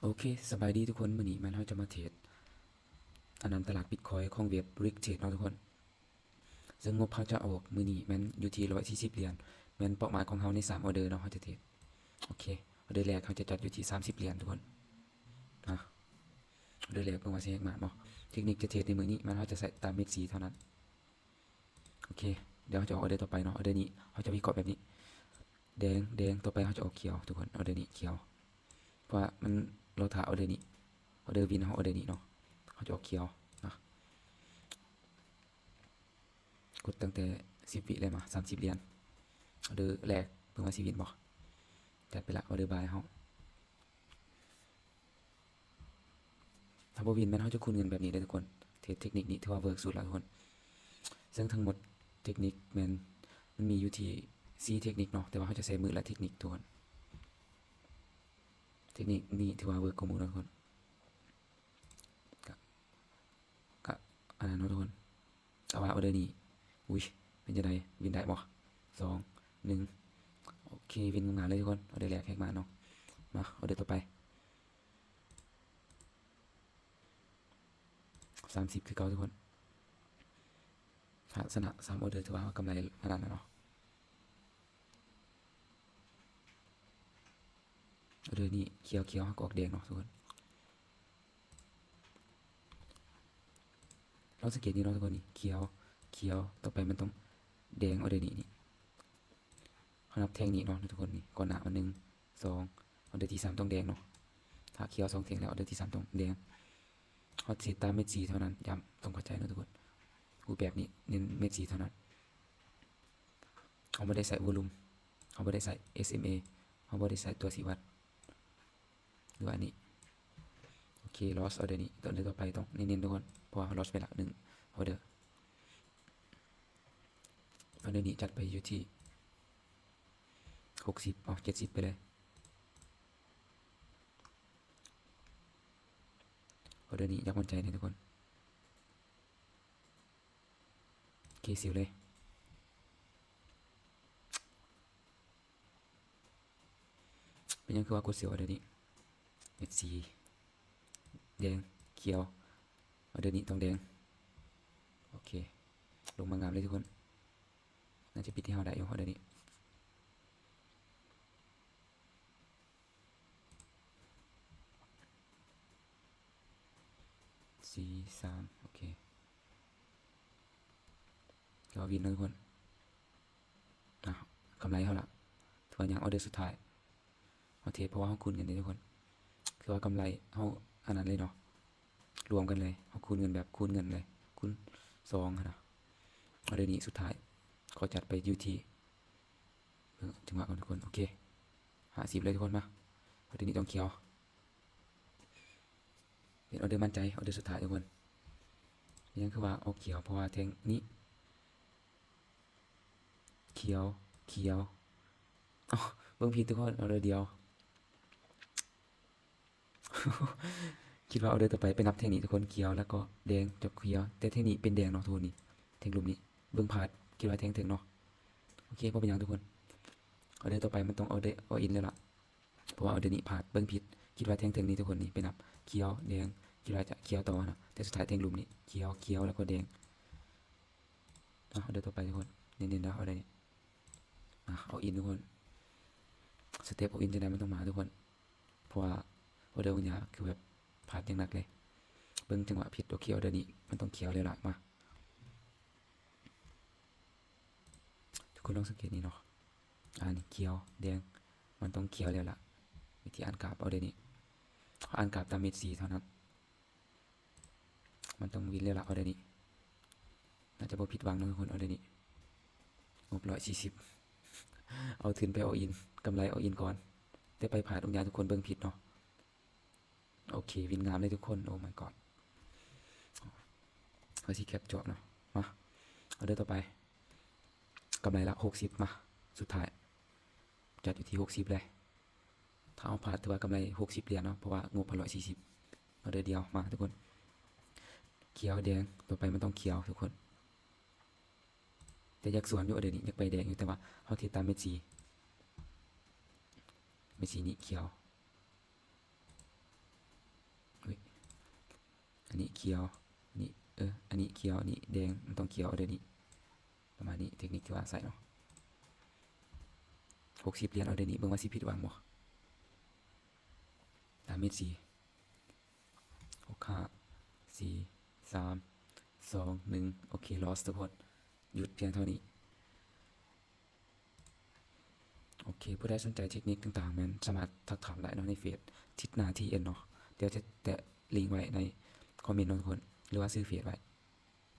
โอเคสบายดีทุกคนมื้อนี้เราจะมาเทรดอันนั้นตลาด Bitcoin ของเว็บ Brick Trade เนาะทุกคนซึ่งงบเราจะออกมื้อนี้แม่นอยู่ที่140เหรียญแม่นเป้าหมายของเราใน3ออเดอร์เนาะเราจะเทรดโอเคออเดอร์แรกเราจะจัดอยู่ที่30เหรียญทุกคนนะออเดอร์แรกเพิ่งว่าสิเฮ็ดมาเนาะเทคนิคจะเทรดในมื้อนี้เราจะใส่ตามเม็ดสีเท่านั้นโอเคเดี๋ยวเราจะออกออเดอร์ต่อไปเนาะออเดอร์นี้เราจะวิเคราะห์แบบนี้แดงแดงต่อไปเราจะออกเขียวทุกคนออเดอร์นี้เขียวเพราะว่ามันเราถ่าออเดอร์นี้ออเดอร์วินเราออเดอร์นี้เนาะเราจะออกเขียวนะ กดตั้งแต่10 วิเลยมา30เหรียญออเดอร์แรกเพิ่งมาสิวินบอกจัดไปละออเดอร์บายเฮาถ้าบ่วินแม่นเฮาจะคูณเงินแบบนี้ได้ทุกคนเทคนิคนี้ถือว่าเวิร์กสุดแล้วทุกคนซึ่งทั้งหมดเทคนิคแม่นมันมีอยู่ที่4เทคนิคเนาะแต่ว่าเฮาจะใช้มือละเทคนิคทุกคนเทคนิคนี้ถือว่าเวิร์กกว่าหมู่ทุกคนก็ก็อันนั้นเนาะทุกคนแต่ว่าออเดอร์นี้อุ้ยเป็นจังไดวินได้บ่2 1โอเควินงามๆเลยทุกคนออเดอร์แรกแฮกมาเนาะมาออเดอร์ต่อไป30คือเก่าทุกคนถ้าชนะ3ออเดอร์ถือว่ากำไรขนาดนั้นเนาะออเดอร์นี้เขียวๆก็ออกแดงเนาะทุกคนเราสังเกตนี่เนาะทุกคนนี่เขียวต่อไปมันต้องแดงออเดอร์นี้เขานับแท่งนี้เนาะทุกคนนี่ก่อนหน้ามัน1 2ออเดอร์ที่3ต้องแดงเนาะถ้าเขียว2แท่งแล้วออเดอร์ที่3ต้องแดงเขาสิตามเม็ดสีเท่านั้นย้ำต้องเข้าใจนะทุกคนรูปแบบนี้เน้นเม็ดสีเท่านั้นเขาไม่ได้ใส่วอลลุ่มเขาไม่ได้ใส่ SMA เขาไม่ได้ใส่ตัวสีวัดหรือว่าอันนี้โอเค loss ออเดอร์นี้ต่อเดือนต่อไปต้องเน้นๆทุกคนเพราะว่า loss ไปละ1ออเดอร์ออเดอร์นี้จัดไปอยู่ที่60เอา70ไปเลยออเดอร์นี้อยากมั่นใจนะทุกคนโอเคสิวเลยเป็นยังคือว่ากดสิวออเดอร์นี้เม็ดสีแดงเขียวออเดอร์นี้ต้องแดงโอเคลงมางามเลยทุกคนน่าจะปิดที่เราได้อยู่ออเดอร์นี้4 3โอเคก็วินนะทุกคนอ่ะกำไรเขาละถือว่าอย่างออเดอร์สุดท้ายเอาเทปเพราะว่าเขาคูณเงินได้ทุกคนคือว่ากำไรเขาอันนั้นเลยเนาะรวมกันเลยเขาคูณเงินแบบคูณเงินเลยคูณ2นะออเดอร์นี้สุดท้ายขอจัดไปอยู่ที่จังหวะก่อนทุกคนโอเค50เลยทุกคนมาออเดอร์นี้ต้องเขียวเป็นออเดอร์มั่นใจออเดอร์สุดท้ายทุกคนยังคือว่าเอาเขียวเพราะว่าแทงนี้เขียวเขียวอ๋อเบิ่งผิดทุกคนออเดอร์เดียว คิดว่าเอาเดินต่อไปไปนับเทคนิคทุกคนเขียวแล้วก็แดงจบเขียวแต่เทคนิคเป็นแดงเนาะทุกคนนี่เทคนิคนี้เบิ่งผ่านคิดว่าแทงถึงเนาะโอเคพอเป็นอย่างทุกคนเอาเดินต่อไปมันต้องเอาเดเอาอินแล้วล่ะเพราะว่าเอาเดินนี้ผ่านเบิ่งผิดคิดว่าแทงถึงนี้ทุกคนนี่ไปนับเขียวแดงคิดว่าจะเขียวต่อนะแต่สุดท้ายแทงลุมนี้เขียวแล้วก็แดงเอาเดินต่อไปทุกคนเน้นๆนะเอาเดินนี้เอาอินทุกคนสเต็ปเอาอินจะได้ไม่ต้องมาทุกคนเพราะว่าเอาเดินเนี่ยคือแบบผ่านอย่างหนักเลยเบิ่งจังหวะผิดตัวเขียวเดี๋ยวนี้มันต้องเขียวเลยล่ะมาทุกคนลองสังเกตนี่เนาะนี่เขียวแดงมันต้องเขียวเลยล่ะวิธีอ่านกราฟเอาเดี๋ยวนี้อ่านกราฟตามเม็ดสีเท่านั้นมันต้องวินเลยล่ะเอาเดี๋ยวนี้น่าจะบ่ผิดหวังนะทุกคนเอาเดี๋ยวนี้งบ140เอาทุนไปเอาอินกำไรเอาอินก่อนแต่ไปผ่านตรงยาทุกคนเบิ่งผิดเนาะโอเควินงามเลยทุกคนโอ้ my god เอาสิแคปจบเนาะมาเอาเดินต่อไปกำไรละ60มาสุดท้ายจัดอยู่ที่60เลยถ้าเอาผ่านถือว่ากำไร60เหรียญเนาะเพราะว่างบ140เอาเดินเดียวมาทุกคนเขียวแดงต่อไปมันต้องเขียวทุกคนแต่อยากสวนอยู่เดี๋ยวนี้อยากไปแดงอยู่แต่ว่าเขาเทตามเม็ดสีนี้เขียว เขียวนี่อันนี้เขียวอันนี้แดงมันต้องเขียวเดี๋ยวนี้ประมาณนี้เทคนิคที่ว่าใส่เนาะ60เหรียญเอาเดี๋ยวนี้เบิ่งว่าสิผิดหวังบ่ดาเมจ4 6 5 4 3 2 1โอเค lost ทุกคนหยุดเพียงเท่านี้โอเคผู้ใดสนใจเทคนิคต่างๆแม่นสามารถทักถามได้เนาะในเฟซทิศนาทีเอ็นเนาะเดี๋ยวจะแตะลิงก์ไว้ในคอมเมนต์เนาะทุกคนหรือว่าซื้อเฟซไว้